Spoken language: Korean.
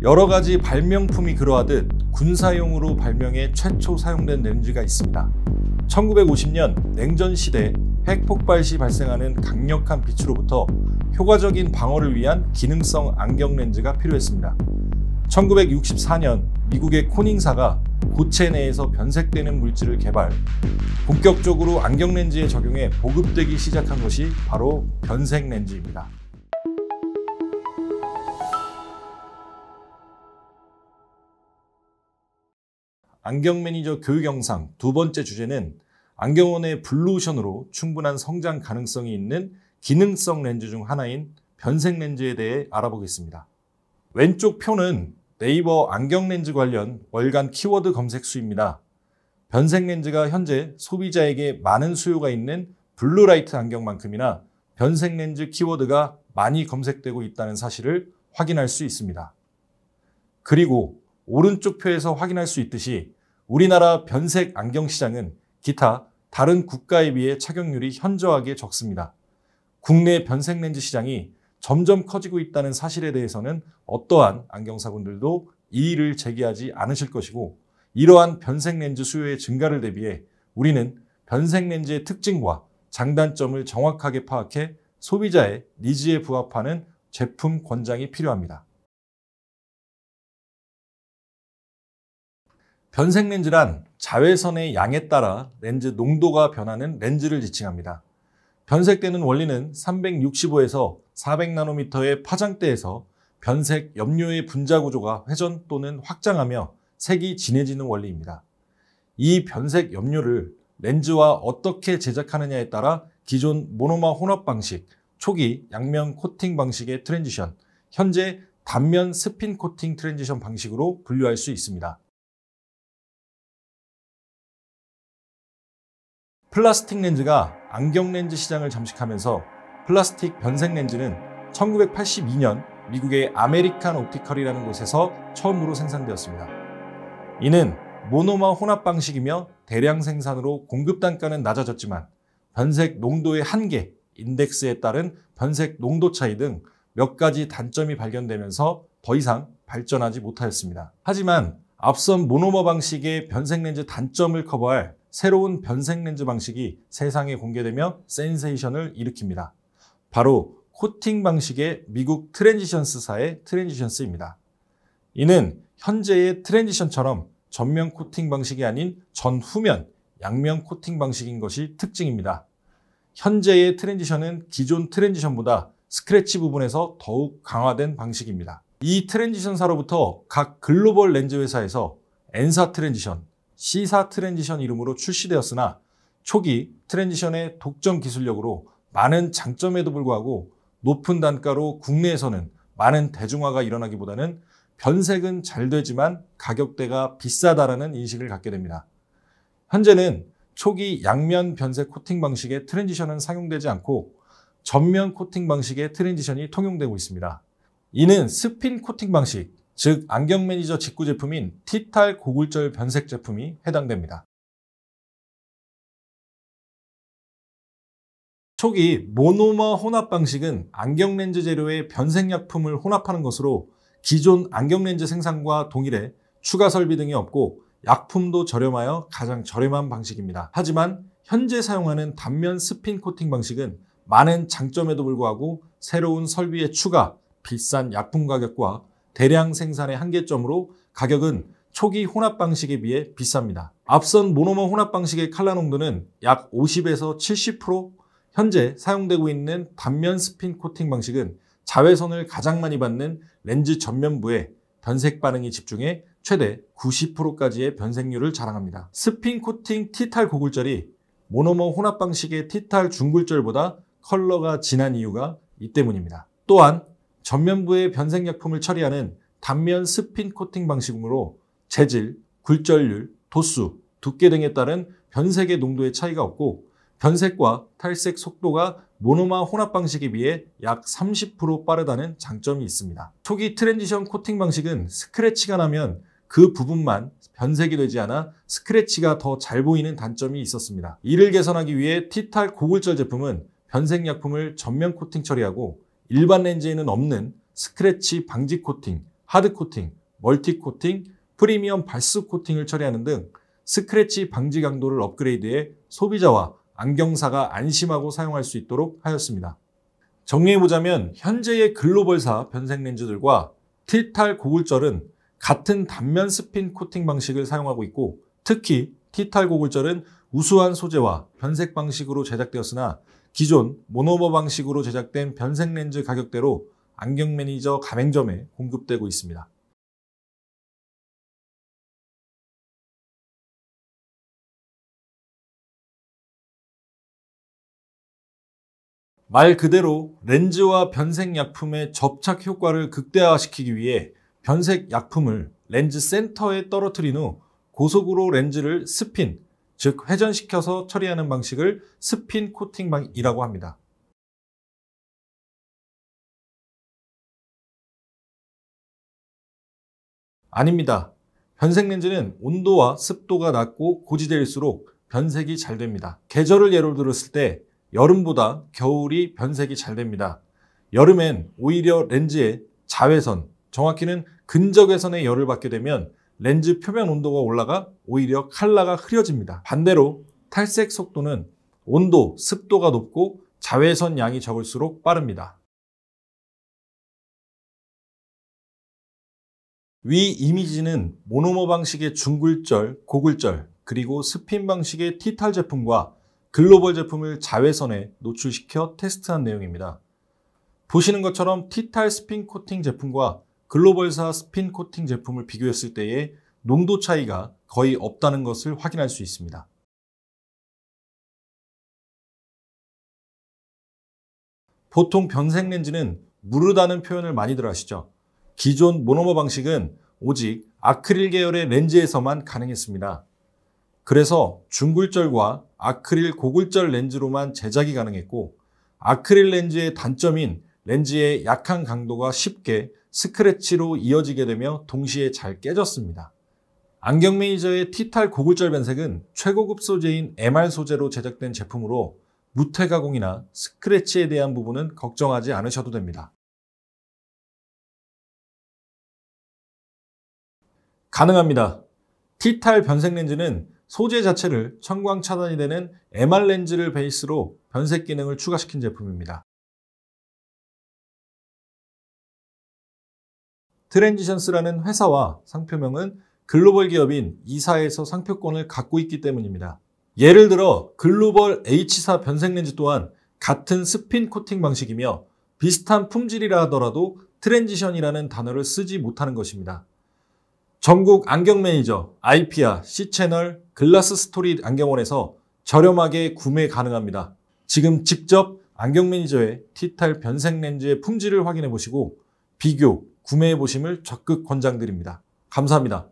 여러 가지 발명품이 그러하듯 군사용으로 발명해 최초 사용된 렌즈가 있습니다. 1950년 냉전 시대 핵 폭발 시 발생하는 강력한 빛으로부터 효과적인 방어를 위한 기능성 안경 렌즈가 필요했습니다. 1964년 미국의 코닝사가 고체 내에서 변색되는 물질을 개발, 본격적으로 안경 렌즈에 적용해 보급되기 시작한 것이 바로 변색 렌즈입니다. 안경 매니저 교육 영상 두 번째 주제는 안경원의 블루오션으로 충분한 성장 가능성이 있는 기능성 렌즈 중 하나인 변색 렌즈에 대해 알아보겠습니다. 왼쪽 표는 네이버 안경 렌즈 관련 월간 키워드 검색 수입니다. 변색 렌즈가 현재 소비자에게 많은 수요가 있는 블루라이트 안경만큼이나 변색 렌즈 키워드가 많이 검색되고 있다는 사실을 확인할 수 있습니다. 그리고 오른쪽 표에서 확인할 수 있듯이 우리나라 변색 안경 시장은 기타 다른 국가에 비해 착용률이 현저하게 적습니다. 국내 변색 렌즈 시장이 점점 커지고 있다는 사실에 대해서는 어떠한 안경사분들도 이의를 제기하지 않으실 것이고, 이러한 변색 렌즈 수요의 증가를 대비해 우리는 변색 렌즈의 특징과 장단점을 정확하게 파악해 소비자의 니즈에 부합하는 제품 권장이 필요합니다. 변색 렌즈란 자외선의 양에 따라 렌즈 농도가 변하는 렌즈를 지칭합니다. 변색되는 원리는 365에서 400나노미터의 파장대에서 변색 염료의 분자 구조가 회전 또는 확장하며 색이 진해지는 원리입니다. 이 변색 염료를 렌즈와 어떻게 제작하느냐에 따라 기존 모노머 혼합 방식, 초기 양면 코팅 방식의 트랜지션, 현재 단면 스핀 코팅 트랜지션 방식으로 분류할 수 있습니다. 플라스틱 렌즈가 안경 렌즈 시장을 잠식하면서 플라스틱 변색 렌즈는 1982년 미국의 아메리칸 옵티컬이라는 곳에서 처음으로 생산되었습니다. 이는 모노머 혼합 방식이며 대량 생산으로 공급 단가는 낮아졌지만 변색 농도의 한계, 인덱스에 따른 변색 농도 차이 등 몇 가지 단점이 발견되면서 더 이상 발전하지 못하였습니다. 하지만 앞선 모노머 방식의 변색 렌즈 단점을 커버할 새로운 변색 렌즈 방식이 세상에 공개되며 센세이션을 일으킵니다. 바로 코팅 방식의 미국 트랜지션스사의 트랜지션스입니다. 이는 현재의 트랜지션처럼 전면 코팅 방식이 아닌 전후면 양면 코팅 방식인 것이 특징입니다. 현재의 트랜지션은 기존 트랜지션보다 스크래치 부분에서 더욱 강화된 방식입니다. 이 트랜지션사로부터 각 글로벌 렌즈 회사에서 N사 트랜지션, C사 트랜지션 이름으로 출시되었으나 초기 트랜지션의 독점 기술력으로 많은 장점에도 불구하고 높은 단가로 국내에서는 많은 대중화가 일어나기보다는 변색은 잘 되지만 가격대가 비싸다라는 인식을 갖게 됩니다. 현재는 초기 양면 변색 코팅 방식의 트랜지션은 상용되지 않고 전면 코팅 방식의 트랜지션이 통용되고 있습니다. 이는 스핀 코팅 방식, 즉 안경 매니저 직구 제품인 티탈 고굴절 변색 제품이 해당됩니다. 초기 모노머 혼합 방식은 안경 렌즈 재료에 변색약품을 혼합하는 것으로 기존 안경 렌즈 생산과 동일해 추가 설비 등이 없고 약품도 저렴하여 가장 저렴한 방식입니다. 하지만 현재 사용하는 단면 스핀 코팅 방식은 많은 장점에도 불구하고 새로운 설비의 추가, 비싼 약품 가격과 대량 생산의 한계점으로 가격은 초기 혼합 방식에 비해 비쌉니다. 앞선 모노머 혼합 방식의 칼라 농도는 약 50에서 70%, 현재 사용되고 있는 단면 스핀 코팅 방식은 자외선을 가장 많이 받는 렌즈 전면부에 변색 반응이 집중해 최대 90%까지의 변색률을 자랑합니다. 스핀 코팅 티탈 고굴절이 모노머 혼합 방식의 티탈 중굴절보다 컬러가 진한 이유가 이 때문입니다. 또한 전면부에 변색약품을 처리하는 단면 스핀 코팅 방식으로 재질, 굴절률, 도수, 두께 등에 따른 변색의 농도의 차이가 없고 변색과 탈색 속도가 모노머 혼합 방식에 비해 약 30% 빠르다는 장점이 있습니다. 초기 트랜지션 코팅 방식은 스크래치가 나면 그 부분만 변색이 되지 않아 스크래치가 더 잘 보이는 단점이 있었습니다. 이를 개선하기 위해 티탈 고굴절 제품은 변색약품을 전면 코팅 처리하고 일반 렌즈에는 없는 스크래치 방지 코팅, 하드 코팅, 멀티 코팅, 프리미엄 발수 코팅을 처리하는 등 스크래치 방지 강도를 업그레이드해 소비자와 안경사가 안심하고 사용할 수 있도록 하였습니다. 정리해보자면 현재의 글로벌사 변색렌즈들과 티탈 고글절은 같은 단면 스핀 코팅 방식을 사용하고 있고, 특히 티탈 고글절은 우수한 소재와 변색 방식으로 제작되었으나 기존 모노머 방식으로 제작된 변색렌즈 가격대로 안경 매니저 가맹점에 공급되고 있습니다. 말 그대로 렌즈와 변색 약품의 접착 효과를 극대화시키기 위해 변색 약품을 렌즈 센터에 떨어뜨린 후 고속으로 렌즈를 스핀, 즉 회전시켜서 처리하는 방식을 스핀 코팅이라고 합니다. 아닙니다. 변색 렌즈는 온도와 습도가 낮고 고지대일수록 변색이 잘 됩니다. 계절을 예로 들었을 때 여름보다 겨울이 변색이 잘 됩니다. 여름엔 오히려 렌즈의 자외선, 정확히는 근적외선의 열을 받게 되면 렌즈 표면 온도가 올라가 오히려 컬러가 흐려집니다. 반대로 탈색 속도는 온도, 습도가 높고 자외선 양이 적을수록 빠릅니다. 위 이미지는 모노머 방식의 중굴절, 고글절, 그리고 스핀 방식의 티탈 제품과 글로벌 제품을 자외선에 노출시켜 테스트한 내용입니다. 보시는 것처럼 티탈 스핀 코팅 제품과 글로벌사 스핀 코팅 제품을 비교했을 때의 농도 차이가 거의 없다는 것을 확인할 수 있습니다. 보통 변색 렌즈는 무르다는 표현을 많이들 하시죠. 기존 모노머 방식은 오직 아크릴 계열의 렌즈에서만 가능했습니다. 그래서 중굴절과 아크릴 고글절 렌즈로만 제작이 가능했고, 아크릴 렌즈의 단점인 렌즈의 약한 강도가 쉽게 스크래치로 이어지게 되며 동시에 잘 깨졌습니다. 안경 매니저의 티탈 고글절 변색은 최고급 소재인 MR 소재로 제작된 제품으로 무태 가공이나 스크래치에 대한 부분은 걱정하지 않으셔도 됩니다. 가능합니다. 티탈 변색 렌즈는 소재 자체를 청광 차단이 되는 MR 렌즈를 베이스로 변색 기능을 추가시킨 제품입니다. 트랜지션스라는 회사와 상표명은 글로벌 기업인 이사에서 상표권을 갖고 있기 때문입니다. 예를 들어 글로벌 H사 변색 렌즈 또한 같은 스핀 코팅 방식이며 비슷한 품질이라 하더라도 트랜지션이라는 단어를 쓰지 못하는 것입니다. 전국 안경 매니저, 아이피아, C채널, 글라스 스토리 안경원에서 저렴하게 구매 가능합니다. 지금 직접 안경 매니저의 티탈 변색 렌즈의 품질을 확인해 보시고 비교, 구매해 보심을 적극 권장드립니다. 감사합니다.